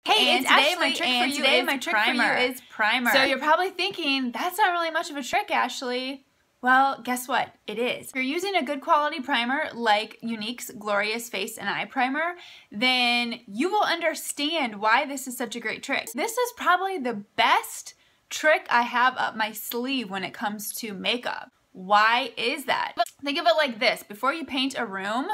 Hey, and today my trick for you is primer. So you're probably thinking, that's not really much of a trick, Ashley. Well, guess what? It is. If you're using a good quality primer like Younique's Glorious Face and Eye Primer, then you will understand why this is such a great trick. This is probably the best trick I have up my sleeve when it comes to makeup. Why is that? Think of it like this. Before you paint a room,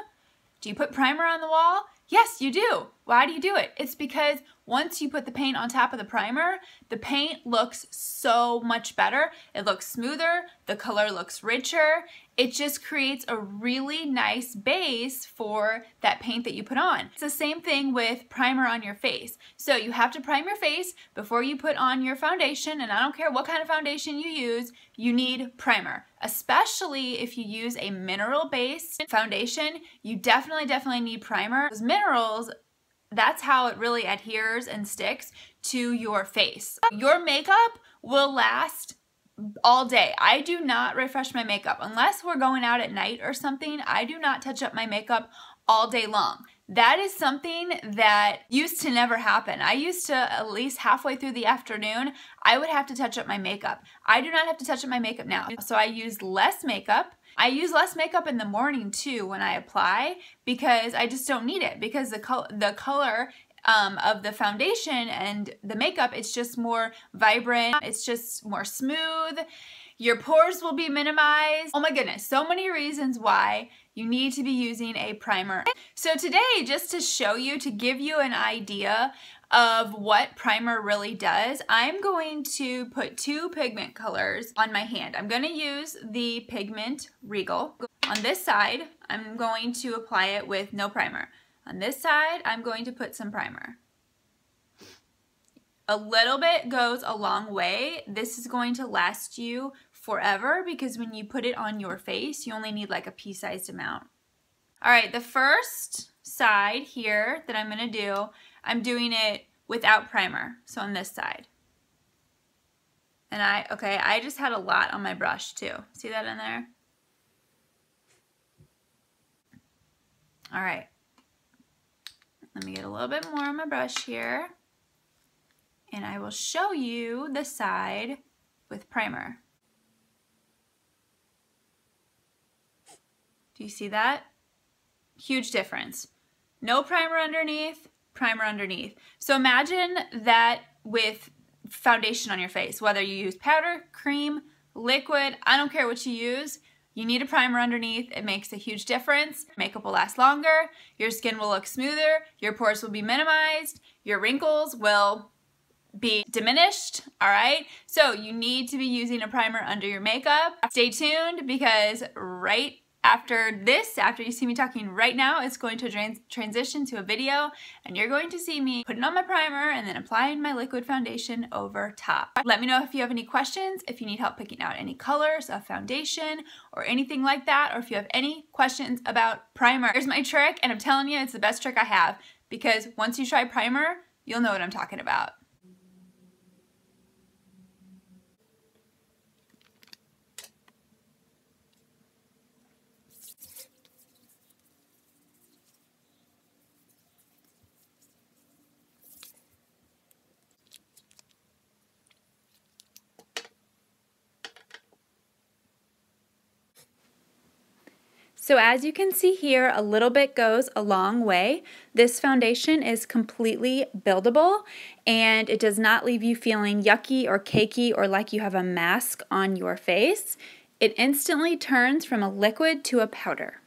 do you put primer on the wall? Yes, you do. Why do you do it? It's because once you put the paint on top of the primer, the paint looks so much better. It looks smoother, the color looks richer. It just creates a really nice base for that paint that you put on. It's the same thing with primer on your face. So you have to prime your face before you put on your foundation, and I don't care what kind of foundation you use, you need primer. Especially if you use a mineral-based foundation, you definitely need primer. Those minerals, that's how it really adheres and sticks to your face. Your makeup will last all day. I do not refresh my makeup. Unless we're going out at night or something, I do not touch up my makeup all day long. That is something that used to never happen. I used to, at least halfway through the afternoon, I would have to touch up my makeup. I do not have to touch up my makeup now. So I use less makeup. I use less makeup in the morning too when I apply because I just don't need it, because the color of the foundation and the makeup, it's just more vibrant, it's just more smooth. Your pores will be minimized. Oh my goodness, so many reasons why you need to be using a primer. So today, just to show you, to give you an idea of what primer really does, I'm going to put two pigment colors on my hand. I'm going to use the pigment Regal. On this side, I'm going to apply it with no primer. On this side, I'm going to put some primer. A little bit goes a long way. This is going to last you forever because when you put it on your face, you only need like a pea-sized amount. All right, the first side here that I'm gonna do, I'm doing it without primer, so on this side. And I just had a lot on my brush too. See that in there? All right. Let me get a little bit more on my brush here. And I will show you the side with primer. Do you see that? Huge difference. No primer underneath, primer underneath. So imagine that with foundation on your face, whether you use powder, cream, liquid, I don't care what you use, you need a primer underneath. It makes a huge difference. Makeup will last longer, your skin will look smoother, your pores will be minimized, your wrinkles will be diminished, all right? So you need to be using a primer under your makeup. Stay tuned because right after this, after you see me talking right now, it's going to transition to a video and you're going to see me putting on my primer and then applying my liquid foundation over top. Let me know if you have any questions, if you need help picking out any colors of foundation or anything like that, or if you have any questions about primer. Here's my trick, and I'm telling you, it's the best trick I have, because once you try primer, you'll know what I'm talking about. So as you can see here, a little bit goes a long way. This foundation is completely buildable and it does not leave you feeling yucky or cakey or like you have a mask on your face. It instantly turns from a liquid to a powder.